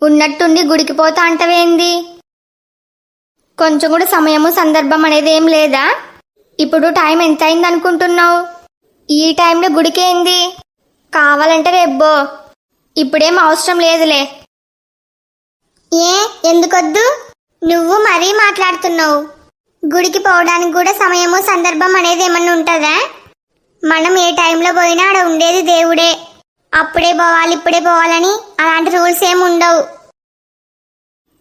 ఉన్నట్టుండి గుడికి పోతా అంటవేంది? కొంచెం కూడా సమయము సందర్భం అనేది ఏం లేదా? ఇప్పుడు టైం ఎంత అయింది అనుకుంటున్నావు? ఈ టైంలో గుడికేంది? కావాలంటే రేబ్బో, ఇప్పుడేం అవసరం లేదులే. ఏ ఎందుకొద్దు? నువ్వు మరీ మాట్లాడుతున్నావు. గుడికి పోవడానికి కూడా సమయము సందర్భం అనేది ఏమన్నా ఉంటుందా? మనం ఏ టైంలో పోయినా ఆడ ఉండేది దేవుడే. అప్పుడే పోవాలి ఇప్పుడే పోవాలని అలాంటి రూల్స్ ఏమి ఉండవు.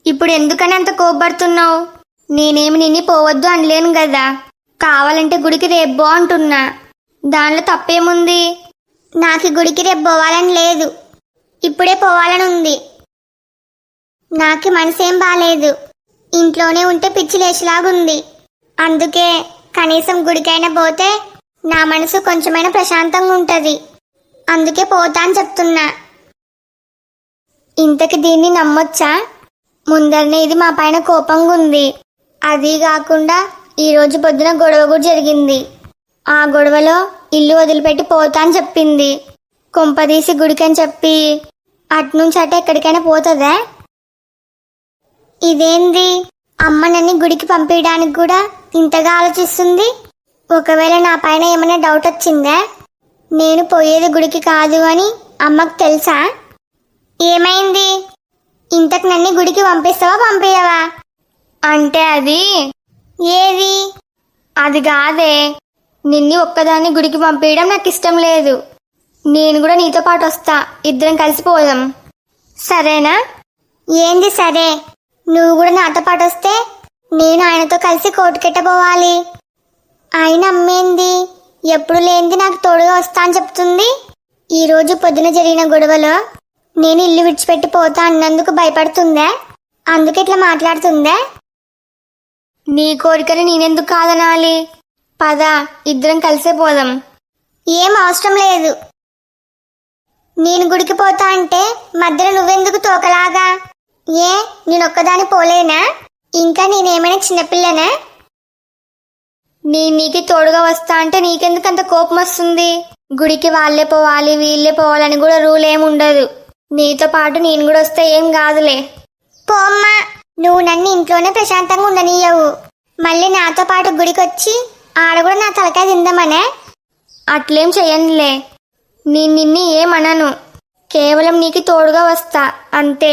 ఇప్పుడు ఎందుకని అంత కోపడుతున్నావు? నేనేమి నిన్ను పోవద్దు అనలేను కదా. కావాలంటే గుడికి రేబ్బో అంటున్నా. దానిలో తప్పేముంది? నాకు గుడికి రేపు పోవాలని లేదు, ఇప్పుడే పోవాలని ఉంది. నాకు మనసేం బాలేదు. ఇంట్లోనే ఉంటే పిచ్చి లేచిలాగుంది. అందుకే కనీసం గుడికైనా పోతే నా మనసు కొంచెమైనా ప్రశాంతంగా ఉంటుంది. అందుకే పోతా అని చెప్తున్నా. ఇంతకి దీన్ని నమ్మొచ్చా? ముందరనే ఇది మా పైన కోపంగా ఉంది. అది కాకుండా ఈరోజు పొద్దున గొడవ కూడా జరిగింది. ఆ గొడవలో ఇల్లు వదిలిపెట్టి పోతా అని చెప్పింది. కొంపదీసి గుడికని చెప్పి అట్నుంచి అటే ఎక్కడికైనా పోతుందా? ఇదేంది? అమ్మ నన్ను గుడికి పంపించడానికి కూడా ఇంతగా ఆలోచిస్తుంది. ఒకవేళ నా పైన ఏమైనా డౌట్ వచ్చిందా? నేను పోయేది గుడికి కాదు అని అమ్మకు తెలుసా? ఏమైంది? ఇంతకు నన్ను గుడికి పంపిస్తావా పంపించవా? అంటే అది ఏది? అది కాదే, నిన్ను ఒక్కదాన్ని గుడికి పంపించడం నాకు ఇష్టం లేదు. నేను కూడా నీతో పాటు వస్తా, ఇద్దరం కలిసిపోదాం, సరేనా? ఏంది సరే? నువ్వు కూడా నాతో పాటు వస్తే నేను ఆయనతో కలిసి కోర్టుకెట్ట పోవాలి. ఆయన అమ్మేంది ఎప్పుడు లేనిది నాకు తోడుగా వస్తా అని చెప్తుంది. ఈరోజు పొద్దున జరిగిన గొడవలో నేను ఇల్లు విడిచిపెట్టి పోతా అన్నందుకు భయపడుతుందా? అందుకే ఇట్లా మాట్లాడుతుందా? నీ కోరికని నేనెందుకు కాదనాలి? పద, ఇద్దరం కలిసే పోదాం. ఏం అవసరం లేదు. నేను గుడికి పోతా అంటే మధ్యలో నువ్వెందుకు తోకలాగా? ఏ నేనొక్కదాని పోలేనా? ఇంకా నేనేమైనా చిన్నపిల్లనా? నీకు తోడుగా వస్తా అంటే నీకెందుకు అంత కోపం వస్తుంది? గుడికి వాళ్ళే పోవాలి వీళ్ళే పోవాలని కూడా రూల్ ఏమి ఉండదు. నీతో పాటు నేను కూడా వస్తే ఏం కాదులే. పోమ్మా, నువ్వు నన్ను ఇంట్లోనే ప్రశాంతంగా ఉండనీయవు. మళ్ళీ నాతో పాటు గుడికి వచ్చి ఆడ కూడా నా తలకాయ తిందామనే? అట్లేం చెయ్యనులే. నిన్ను ఏమనను, కేవలం నీకు తోడుగా వస్తా అంతే.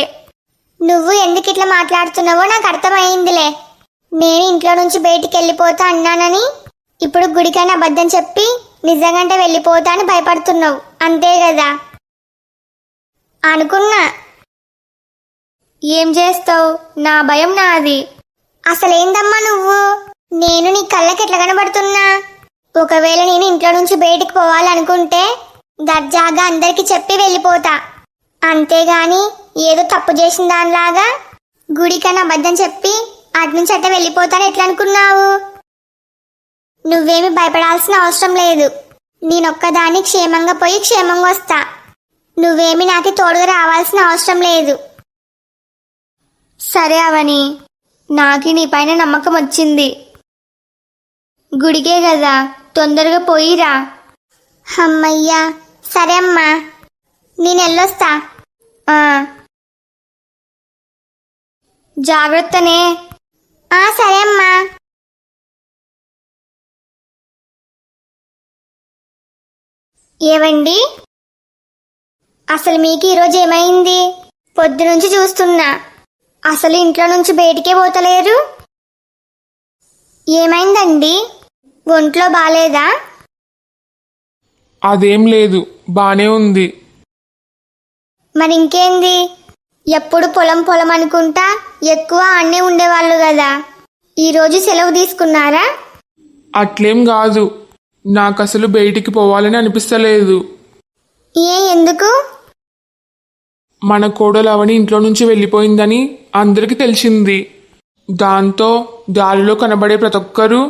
నువ్వు ఎందుకు ఇట్లా మాట్లాడుతున్నావో నాకు అర్థమైందిలే. నేను ఇంట్లో నుంచి బయటికి వెళ్ళిపోతా అన్నానని ఇప్పుడు గుడికైనా అబద్ధం చెప్పి నిజంగా వెళ్ళిపోతా అని భయపడుతున్నావు అంతే కదా? అనుకున్నా. ఏం చేస్తావు? నా భయం నాది. అసలేందమ్మా నువ్వు? నేను నీ కళ్ళకి ఎట్లా కనబడుతున్నా? ఒకవేళ నేను ఇంట్లో నుంచి బయటికి పోవాలనుకుంటే దర్జాగా అందరికి చెప్పి వెళ్ళిపోతా, అంతేగాని ఏదో తప్పు చేసిన దానిలాగా గుడికన్నా అబద్ధం చెప్పి అట్నుంచి అట్ట వెళ్ళిపోతాను ఎట్లా అనుకున్నావు? నువ్వేమి భయపడాల్సిన అవసరం లేదు. నేనొక్కదాన్ని క్షేమంగా పోయి క్షేమంగా వస్తా. నువ్వేమి నాకు తోడుగా రావాల్సిన అవసరం లేదు. సరే అవని, నాకు నీ పైన నమ్మకం వచ్చింది. గుడికే కదా, తొందరగా పోయిరా. అమ్మయ్యా, సరే అమ్మా, నేను వెళ్ళొస్తా. జాగ్రత్తనే. సరే అమ్మా. ఏవండి, అసలు మీకు ఈరోజు ఏమైంది? పొద్దునుంచి చూస్తున్నా, అసలు ఇంట్లో నుంచి బయటికే పోతలేరు. ఏమైందండి? ఒంట్లో బాలేదా? అదేం లేదు, బానే ఉంది. మరి ఇంకేంది? ఎప్పుడు పొలం పొలం అనుకుంటా ఎక్కువ అన్నే ఉండేవాళ్ళు కదా, ఈరోజు సెలవు తీసుకున్నారా? అట్లేం కాదు, నాకు అసలు బయటికి పోవాలని అనిపిస్తలేదు. ఎందుకు? మన కోడలు అవని ఇంట్లో నుంచి వెళ్ళిపోయిందని అందరికీ తెలిసింది. దాంతో దారిలో కనబడే ప్రతి ఒక్కరూ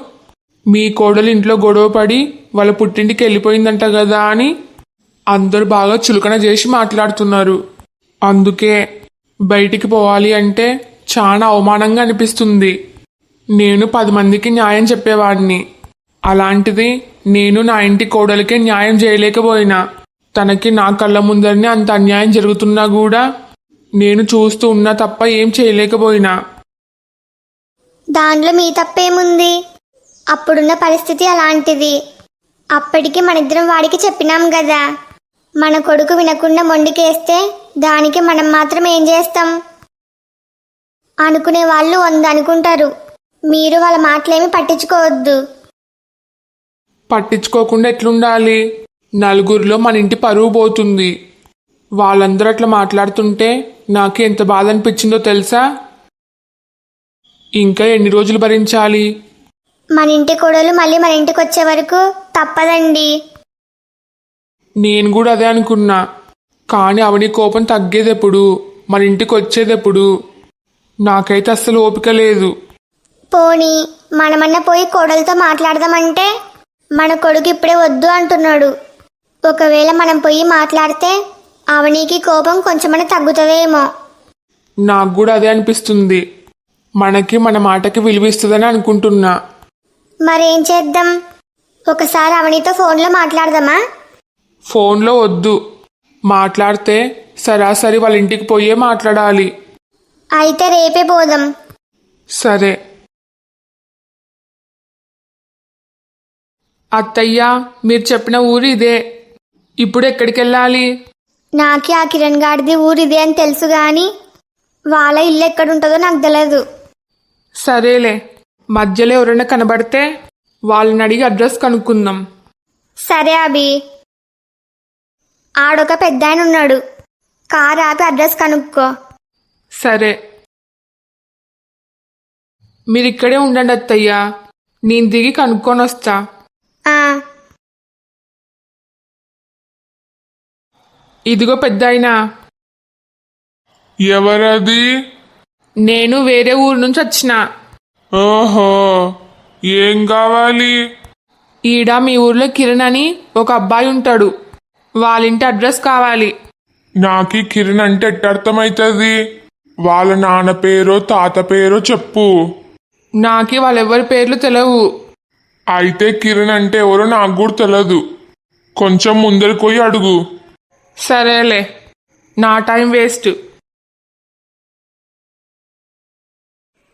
మీ కోడలు ఇంట్లో గొడవ పడి వాళ్ళ పుట్టింటికి వెళ్ళిపోయిందంట కదా అని అందరూ బాగా చులకన చేసి మాట్లాడుతున్నారు. అందుకే బయటికి పోవాలి అంటే చాలా అవమానంగా అనిపిస్తుంది. నేను 10 మందికి న్యాయం చెప్పేవాడిని, అలాంటిది నేను నా ఇంటి కోడలికే న్యాయం చేయలేకపోయినా. తనకి నా కళ్ళ ముందరనే అంత అన్యాయం జరుగుతున్నా కూడా నేను చూస్తూ ఉన్నా తప్ప ఏం చేయలేకపోయినా. దానిలో మీ తప్పేముంది? అప్పుడున్న పరిస్థితి అలాంటిది. అప్పటికి మనిద్దరం వాడికి చెప్పినాం కదా. మన కొడుకు వినకుండా మొండికేస్తే దానికి మనం మాత్రం ఏం చేస్తాం? అనుకునే వాళ్ళు 100 అనుకుంటారు. మీరు వాళ్ళ మాటలేమి పట్టించుకోవద్దు. పట్టించుకోకుండా ఎట్లుండాలి? నలుగురిలో మన ఇంటి పరువు పోతుంది. వాళ్ళందరూ అట్లా మాట్లాడుతుంటే నాకు ఎంత బాధ అనిపించిందో తెలుసా? ఇంకా ఎన్ని రోజులు భరించాలి? మన ఇంటి కోడలు మళ్ళీ మన ఇంటికి వచ్చే వరకు తప్పదండి. నేను కూడా అదే అనుకున్నా. కానీ అవని కోపం తగ్గేదెప్పుడు, మన ఇంటికి వచ్చేదెప్పుడు? నాకైతే అస్సలు ఓపిక లేదు. పోనీ మనమన్నా పోయి కోడలతో మాట్లాడదామంటే మన కొడుకు ఇప్పుడే వద్దు అంటున్నాడు. ఒకవేళ మనం పోయి మాట్లాడితే అవనికి కోపం కొంచెమన్నా తగ్గుతుందేమో. నాకు కూడా అదే అనిపిస్తుంది. మనకి మన మాటకి విలువిస్తుందని అనుకుంటున్నా. మరేం చేద్దాం? ఒకసారి అవనితో ఫోన్లో మాట్లాడదామా? ఫోన్లో వద్దు. మాట్లాడితే సరాసరి వాళ్ళ ఇంటికి పోయే మాట్లాడాలి. అయితే రేపే పోదాం. సరే. అత్తయ్య, మీరు చెప్పిన ఊరు ఇదే. ఇప్పుడు ఎక్కడికి వెళ్ళాలి? నాకి ఆ కిరణ్ గాడిది ఊరు ఇదే అని తెలుసు గాని వాళ్ళ ఇల్లు ఎక్కడుంటుందో నాకు తెలియదు. సరేలే, మధ్యలో ఎవరైనా కనబడితే వాళ్ళని అడిగి అడ్రస్ కనుక్కుందాం. సరే అభి. ఆడొక పెద్ద ఆయన ఉన్నాడు. కారు ఆపి అడ్రస్ కనుక్కో. సరే, మీరు ఇక్కడే ఉండండి అత్తయ్య. నేను దిగి కనుక్కొని వస్తా. ఆ, ఇదిగో పెద్దాయనా. ఎవరది? నేను వేరే ఊరు నుంచి వచ్చిన. ఓహో, ఏం కావాలి? ఈడ మీ ఊర్లో కిరణ్ అని ఒక అబ్బాయి ఉంటాడు. వాళ్ళింటి అడ్రస్ కావాలి. నాకి కిరణ్ అంటే ఎట్టర్థమైతుంది? వాళ్ళ నాన్న పేరో తాత పేరో చెప్పు. నాకి వాళ్ళెవ్వరి పేర్లు తెలియవు. అయితే కిరణ్ అంటే ఎవరో నాకు కూడా తెలియదు. కొంచెం ముందరికి పోయి అడుగు. సరేలే, నా టైం వేస్ట్.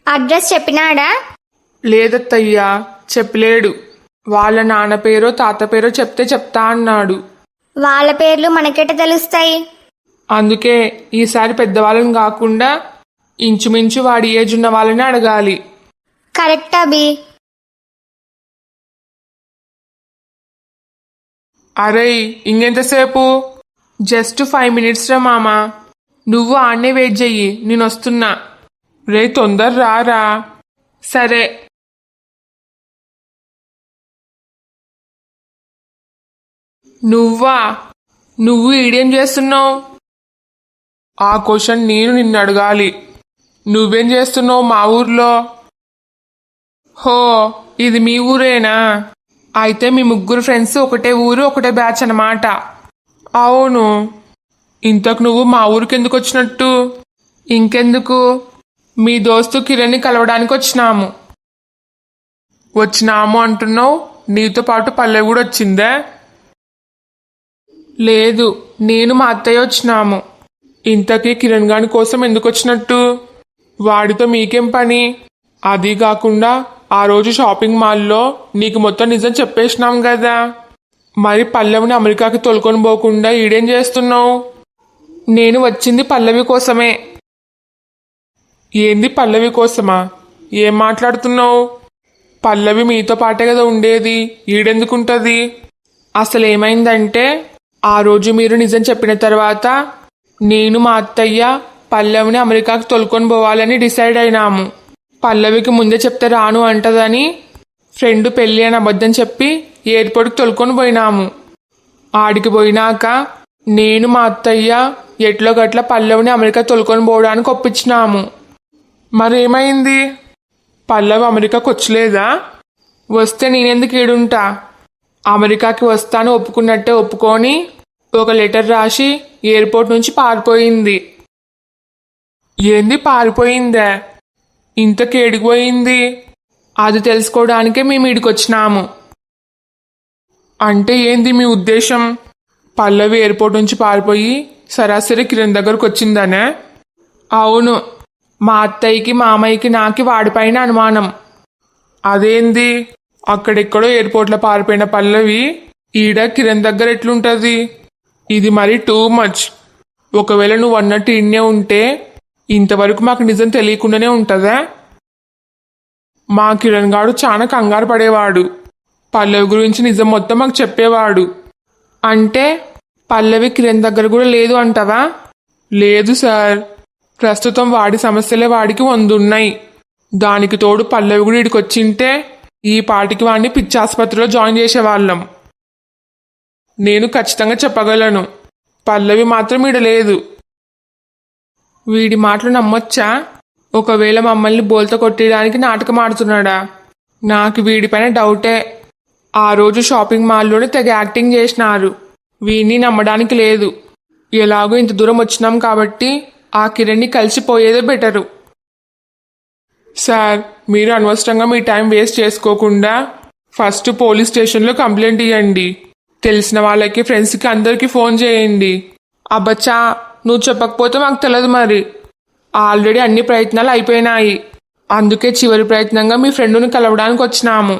అడ్రస్ చెప్పినాడా? లేదత్తయ్యా, చెప్పలేడు. వాళ్ళ నాన్న పేరో తాత పేరో చెప్తే చెప్తా అన్నాడు. వాళ్ళ పేర్లు మనకెట తెలుస్తాయి? అందుకే ఈసారి పెద్దవాళ్ళని కాకుండా ఇంచుమించు వాడి ఏజ్ ఉన్న వాళ్ళని అడగాలి. కరెక్ట్ అభి. అరే, ఇంకెంతసేపు? జస్ట్ 5 minutes రా మామా. నువ్వు ఆడనే వెయిట్ చెయ్యి, నేను వస్తున్నా. రే, తొందర రారా. సరే. నువ్వా? నువ్వు ఈడేం చేస్తున్నావు? ఆ క్వశ్చన్ నేను నిన్ను అడగాలి. నువ్వేం చేస్తున్నావు మా ఊర్లో? హో, ఇది మీ ఊరేనా? అయితే మీ ముగ్గురు ఫ్రెండ్స్ ఒకటే ఊరు ఒకటే బ్యాచ్ అన్నమాట. అవును. ఇంతకు నువ్వు మా ఊరికి ఎందుకు వచ్చినట్టు? ఇంకెందుకు, మీ దోస్తు కిరణ్ని కలవడానికి వచ్చినాము. వచ్చినాము అంటున్నావు, నీతో పాటు పల్లె కూడా వచ్చిందే? లేదు, నేను మా అత్తయ్య వచ్చినాము. ఇంతకీ కిరణ్ గాని కోసం ఎందుకు వచ్చినట్టు? వాడితో మీకేం పని? అది కాకుండా ఆ రోజు షాపింగ్ మాల్లో నీకు మొత్తం నిజం చెప్పేసినాం కదా. మరి పల్లవిని అమెరికాకి తోలుకొని పోకుండా ఈడేం చేస్తున్నావు? నేను వచ్చింది పల్లవి కోసమే. ఏంది పల్లవి కోసమా? ఏం మాట్లాడుతున్నావు? పల్లవి మీతో పాటే కదా ఉండేది, ఈడెందుకుంటుంది? అసలు ఏమైందంటే, ఆ రోజు మీరు నిజం చెప్పిన తర్వాత నేను మా అత్తయ్య పల్లవిని అమెరికాకి తోలుకొని పోవాలని డిసైడ్ అయినాము. పల్లవికి ముందే చెప్తే రాను అంటదని ఫ్రెండ్ పెళ్ళి అని అబద్ధం చెప్పి ఎయిర్పోర్ట్కి తోలుకొని పోయినాము. ఆడికి పోయినాక నేను మా అత్తయ్య ఎట్లో గట్ల పల్లవిని అమెరికా తోలుకొని పోవడానికి ఒప్పించినాము. మరేమైంది? పల్లవి అమెరికాకి వచ్చలేదా? వస్తే నేనెందుకు ఈడుంటా? అమెరికాకి వస్తాను ఒప్పుకున్నట్టే ఒప్పుకొని ఒక లెటర్ రాసి ఎయిర్పోర్ట్ నుంచి పారిపోయింది. ఏంది పారిపోయిందే? ఇంతకేడిపోయింది? అది తెలుసుకోవడానికే మేము ఈడికొచ్చినాము. అంటే ఏంది మీ ఉద్దేశం? పల్లవి ఎయిర్పోర్ట్ నుంచి పారిపోయి సరాసరి కిరణ్ దగ్గరకు వచ్చిందనే? అవును, మా అత్తయ్యకి మామయ్యకి నాకి వాడిపైన అనుమానం. అదేంది? అక్కడెక్కడో ఎయిర్పోర్ట్లో పారిపోయిన పల్లవి ఈడ కిరణ్ దగ్గర ఎట్లుంటది? ఇది మరి టూ మచ్. ఒకవేళ నువ్వు అన్నట్టు ఇన్నే ఉంటే ఇంతవరకు మాకు నిజం తెలియకుండానే ఉంటుందా? మా కిరణ్ గాడు చాలా కంగారు పడేవాడు. పల్లవి గురించి నిజం మొత్తం మాకు చెప్పేవాడు. అంటే పల్లవి కిరణ్ దగ్గర కూడా లేదు అంటావా? లేదు సార్, ప్రస్తుతం వాడి సమస్యలే వాడికి 100 ఉన్నాయి. దానికి తోడు పల్లవి కూడా ఇడికి వచ్చింటే ఈ పాటికి వాడిని పిచ్చాసుపత్రిలో జాయిన్ చేసేవాళ్ళం. నేను ఖచ్చితంగా చెప్పగలను, పల్లవి మాత్రం ఈడ లేదు. వీడి మాటలు నమ్మొచ్చా? ఒకవేళ మమ్మల్ని బోల్తో కొట్టేయడానికి నాటకం ఆడుతున్నాడా? నాకు వీడిపైన డౌటే. ఆ రోజు షాపింగ్ మాల్లోనే తెగ యాక్టింగ్ చేసినారు. వీడిని నమ్మడానికి లేదు. ఎలాగో ఇంత దూరం వచ్చినాం కాబట్టి ఆ కిరణ్ని కలిసిపోయేదే బెటరు. సార్, మీరు అనవసరంగా మీ టైం వేస్ట్ చేసుకోకుండా ఫస్ట్ పోలీస్ స్టేషన్లో కంప్లైంట్ ఇవ్వండి. తెలిసిన వాళ్ళకి, ఫ్రెండ్స్కి అందరికీ ఫోన్ చేయండి. అబ్బచ్చా, నువ్వు చెప్పకపోతే మాకు తెలియదు మరి. ఆల్రెడీ అన్ని ప్రయత్నాలు అయిపోయినాయి. అందుకే చివరి ప్రయత్నంగా మీ ఫ్రెండుని కలవడానికి వచ్చినాము.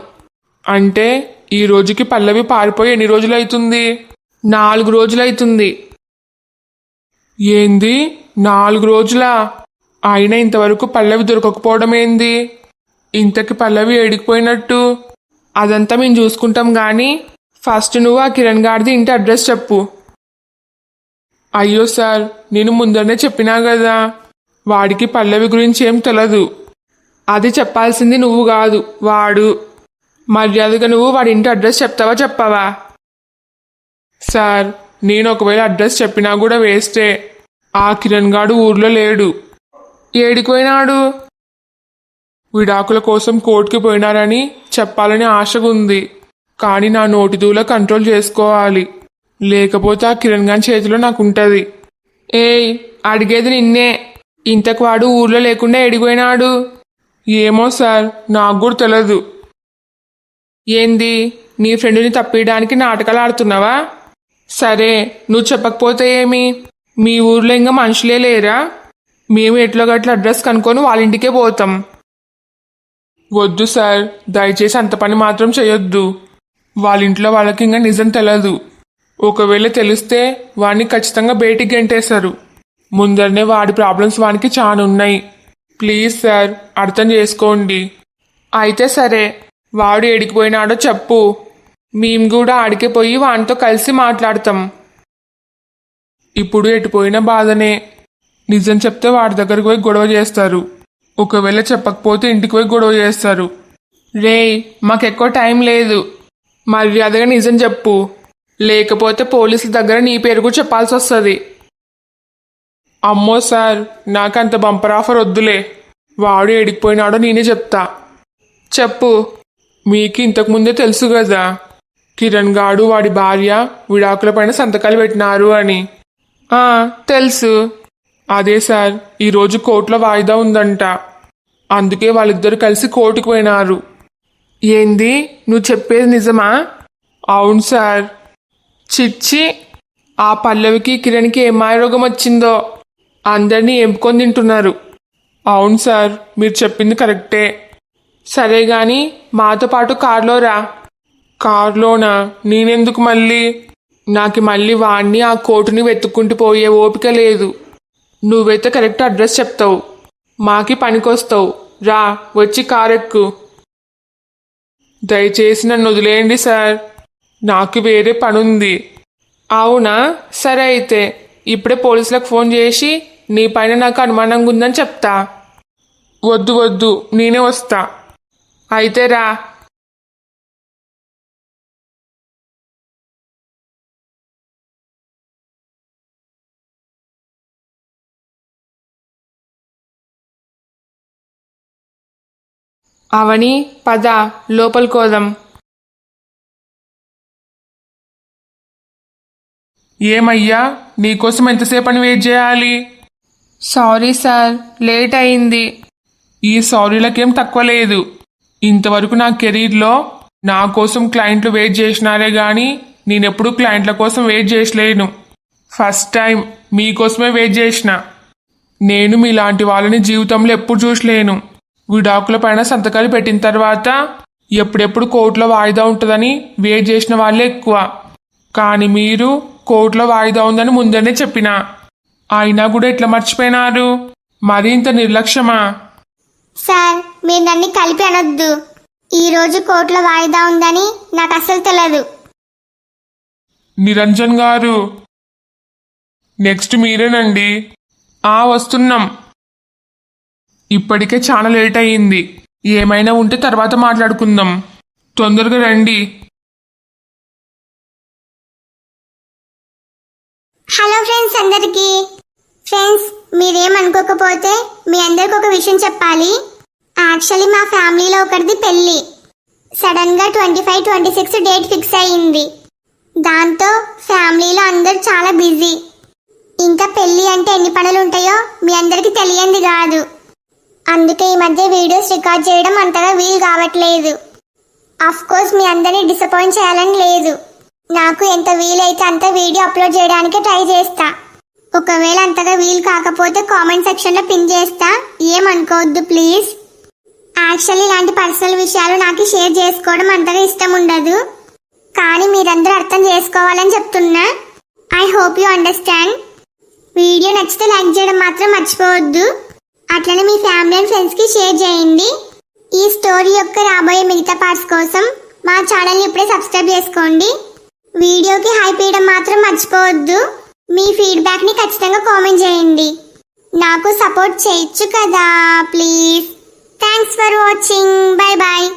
అంటే ఈ రోజుకి పల్లవి పారిపోయి ఎన్ని రోజులు అవుతుంది? 4 రోజులు అవుతుంది. ఏంది 4 రోజులా? అయినా ఇంతవరకు పల్లవి దొరకకపోవడం ఏంది? ఇంతకి పల్లవి ఏడికిపోయినట్టు? అదంతా మేము చూసుకుంటాం గాని ఫస్ట్ నువ్వు ఆ కిరణ్ గారిది ఇంటి అడ్రస్ చెప్పు. అయ్యో సార్, నేను ముందరనే చెప్పినా కదా, వాడికి పల్లవి గురించి ఏం తెలదు. అది చెప్పాల్సింది నువ్వు కాదు, వాడు. మర్యాదగా నువ్వు వాడి ఇంటి అడ్రస్ చెప్తావా చెప్పవా? సార్, నేను ఒకవేళ అడ్రస్ చెప్పినా కూడా వేస్టే. ఆ కిరణ్ గాడు ఊర్లో లేడు. ఏడిపోయినాడు? విడాకుల కోసం కోర్టుకి పోయినారని చెప్పాలని ఆశగా ఉంది. కానీ నా నోటి దూల కంట్రోల్ చేసుకోవాలి, లేకపోతే ఆ కిరణ్ గారి చేతిలో నాకుంటది. ఏయ్, అడిగేది నిన్నే. ఇంతకు వాడు ఊర్లో లేకుండా ఎడిపోయినాడు? ఏమో సార్, నాకు కూడా తెలియదు. ఏంది, నీ ఫ్రెండ్ని తప్పియడానికి నాటకాలు ఆడుతున్నావా? సరే, నువ్వు చెప్పకపోతే ఏమి? మీ ఊర్లో ఇంకా మనుషులే లేరా? మేము ఎట్లో గట్ల అడ్రస్ కనుక్కొని వాళ్ళ ఇంటికే పోతాం. వద్దు సార్, దయచేసి అంత పని మాత్రం చేయొద్దు. వాళ్ళ ఇంట్లో వాళ్ళకి ఇంకా నిజం తెలియదు. ఒకవేళ తెలిస్తే వాడిని ఖచ్చితంగా బయటికి గెంటేశారు. ముందరనే వాడి ప్రాబ్లమ్స్ వానికి చాలా ఉన్నాయి. ప్లీజ్ సార్, అర్థం చేసుకోండి. అయితే సరే, వాడు ఏడికిపోయినాడో చెప్పు. మేము కూడా ఆడికి పోయి వానితో కలిసి మాట్లాడతాం. ఇప్పుడు ఎటుపోయిన బాధనే. నిజం చెప్తే వాడి దగ్గరకు పోయి గొడవ చేస్తారు. ఒకవేళ చెప్పకపోతే ఇంటికి పోయి గొడవ చేస్తారు. రేయ్, మాకెక్కువ టైం లేదు. మర్యాదగా నిజం చెప్పు, లేకపోతే పోలీసుల దగ్గర నీ పేరు కూడా చెప్పాల్సి వస్తుంది. అమ్మో సార్, నాకంత బంపర్ ఆఫర్ వద్దులే. వాడు ఏడికిపోయినాడో నేనే చెప్తా. చెప్పు. మీకు ఇంతకుముందే తెలుసు కదా, కిరణ్ గాడు వాడి భార్య విడాకుల పైన సంతకాలు పెట్టినారు అని. తెలుసు. అదే సార్, ఈరోజు కోర్టులో వాయిదా ఉందంట. అందుకే వాళ్ళిద్దరు కలిసి కోర్టుకు పోయినారు. ఏంది, నువ్వు చెప్పేది నిజమా? అవును సార్. చిచ్చి, ఆ పల్లవికి కిరణ్కి ఏం మాయరోగం వచ్చిందో అందరినీ ఎంపుకొని తింటున్నారు. అవును సార్, మీరు చెప్పింది కరెక్టే. సరే గాని మాతో పాటు కారులో రా. కారులోనా? నేనెందుకు మళ్ళీ? నాకు మళ్ళీ వాణ్ణి ఆ కోర్టుని వెతుక్కుంటూ పోయే ఓపిక లేదు. నువ్వైతే కరెక్ట్ అడ్రస్ చెప్తావు, మాకి పనికొస్తావు. రా, వచ్చి కారెక్కు. దయచేసి నన్ను వదిలేయండి సార్, నాకు వేరే పనుంది. అవునా? సరే అయితే ఇప్పుడే పోలీసులకు ఫోన్ చేసి నీ పైన నాకు అనుమానంగా ఉందని చెప్తా. వద్దు వద్దు, నేనే వస్తా. అయితే రా. అవని, పద లోపలికోదాం. ఏమయ్యా, నీకోసం ఎంతసేపు అని వెయిట్ చేయాలి? సారీ సార్, లేట్ అయింది. ఈ సారీలకేం తక్కువ లేదు. ఇంతవరకు నా కెరీర్లో నా కోసం క్లయింట్లు వెయిట్ చేసినారే గాని నేనెప్పుడు క్లయింట్ల కోసం వెయిట్ చేసలేను. ఫస్ట్ టైం మీకోసమే వెయిట్ చేసిన. నేను మీలాంటి వాళ్ళని జీవితంలో ఎప్పుడు చూసలేను. విడాకుల పైన సంతకాలు పెట్టిన తర్వాత ఎప్పుడెప్పుడు కోర్టులో వాయిదా ఉంటుందని వెయిట్ చేసిన వాళ్ళే ఎక్కువ. కానీ మీరు కోర్టులో వాయిదా ఉందని ముందనే చెప్పినా, అయినా కూడా ఎట్లా మర్చిపోయినారు? మరీ ఇంత నిర్లక్ష్యమా? సార్, మీరు నన్ను కలిపి అనొద్దు. ఈ రోజు కోర్టులో వాయిదా ఉందని నాకు అస్సలు తెలియదు. నిరంజన్ గారు, నెక్స్ట్ మీరేనండి. వస్తున్నాం. ఇప్పటికే చాలా లేట్ అయ్యింది. ఏమైనా ఉంటే తర్వాత మాట్లాడుకుందాం. తొందరగా రండి. హలో ఫ్రెండ్స్ అందరికి. ఫ్రెండ్స్, మీరేమనుకోకపోతే మీ అందరికి ఒక విషయం చెప్పాలి. యాక్చువల్లీ మా ఫ్యామిలీలో ఒకరిది పెళ్ళి. సడన్ గా 25, 26 డేట్ ఫిక్స్ అయ్యింది. దాంతో ఫ్యామిలీలో అందరూ చాలా బిజీ. ఇంకా పెళ్ళి అంటే ఎన్ని పనులు ఉంటాయో మీ అందరికి తెలియంది కాదు. అందుకే ఈ మధ్య వీడియోస్ రికార్డ్ చేయడం అంతగా వీలు కావట్లేదు. అఫ్ కోర్స్ మీ అందరినీ డిసప్పాయింట్ చేయాలని లేదు. నాకు ఎంత వీలైతే అంత వీడియో అప్లోడ్ చేయడానికి ట్రై చేస్తా. ఒకవేళ అంతగా వీలు కాకపోతే కామెంట్ సెక్షన్లో పిన్ చేస్తా, ఏమనుకోవద్దు ప్లీజ్. యాక్చువల్లీ ఇలాంటి పర్సనల్ విషయాలు నాకు షేర్ చేసుకోవడం అంతగా ఇష్టం ఉండదు. కానీ మీరందరూ అర్థం చేసుకోవాలని చెప్తున్నా. I hope you understand. Video నచ్చితే లైక్ చేయడం మాత్రం మర్చిపోవద్దు. అట్లనే మీ ఫ్యామిలీ అండ్ ఫ్రెండ్స్కి షేర్ చేయండి. ఈ స్టోరీ యొక్క రాబోయే మిగతా పార్ట్స్ కోసం మా ఛానల్ని ఇప్పుడే సబ్స్క్రైబ్ చేసుకోండి. వీడియోకి హైప్ ఇవ్వడం మాత్రం మర్చిపోవద్దు. మీ ఫీడ్బ్యాక్ని ఖచ్చితంగా కామెంట్ చేయండి. నాకు సపోర్ట్ చేయొచ్చు కదా please. Thanks for watching. Bye bye.